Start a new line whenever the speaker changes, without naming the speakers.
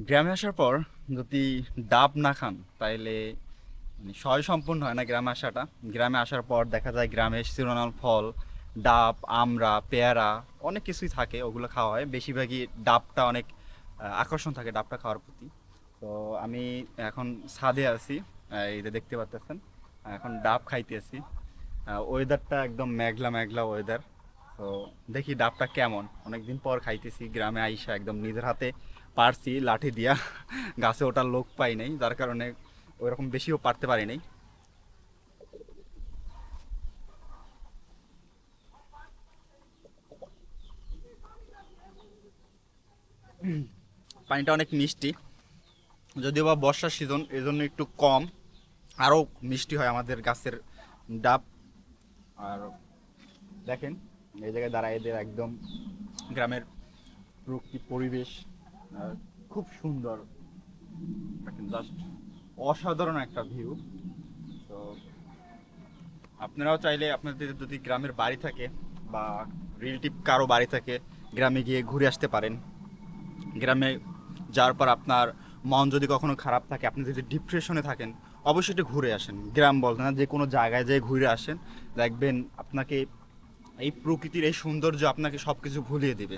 গ্রামে আসার পর যদি ডাব না খান তাইলে সয় সম্পূর্ণ হয় না গ্রামে আসাটা। গ্রামে আসার পর দেখা যায় গ্রামে সিজনাল ফল, ডাব, আমড়া, পেয়ারা, অনেক কিছুই থাকে, ওগুলো খাওয়া হয়। বেশিরভাগই ডাবটা অনেক আকর্ষণ থাকে ডাবটা খাওয়ার প্রতি। তো আমি এখন ছাদে আছি, এই যে দেখতে পাচ্ছেন, এখন ডাব খাইতেছি। ওয়েদারটা একদম মেঘলা মেঘলা ওয়েদার। তো দেখি ডাবটা কেমন, অনেকদিন পর খাইতেছি। গ্রামে আইসা একদম নিজের হাতে পারছি লাঠি দিয়া গাছে ওঠার লোক পাই নাই, যার কারণে ওইরকম বেশিও পারতে পারি নাই। পানিটা অনেক মিষ্টি, যদিও বা বর্ষার সিজন এই জন্য একটু কম, আরও মিষ্টি হয় আমাদের গাছের ডাব। আর দেখেন, এই জায়গায় দাঁড়ায় এদের একদম গ্রামের প্রকৃতি পরিবেশ খুব সুন্দর, জাস্ট অসাধারণ একটা ভিউ। তো আপনারাও চাইলে আপনাদের যদি গ্রামের বাড়ি থাকে বা রিলেটিভ কারো বাড়ি থাকে, গ্রামে গিয়ে ঘুরে আসতে পারেন। গ্রামে যাওয়ার পর আপনার মন যদি কখনো খারাপ থাকে, আপনি যদি ডিপ্রেশনে থাকেন, অবশ্যই একটু ঘুরে আসেন। গ্রাম বলতে না, যে কোনো জায়গায় যেয়ে ঘুরে আসেন, দেখবেন আপনাকে এই প্রকৃতির এই সৌন্দর্য আপনাকে সব কিছু ভুলিয়ে দেবে।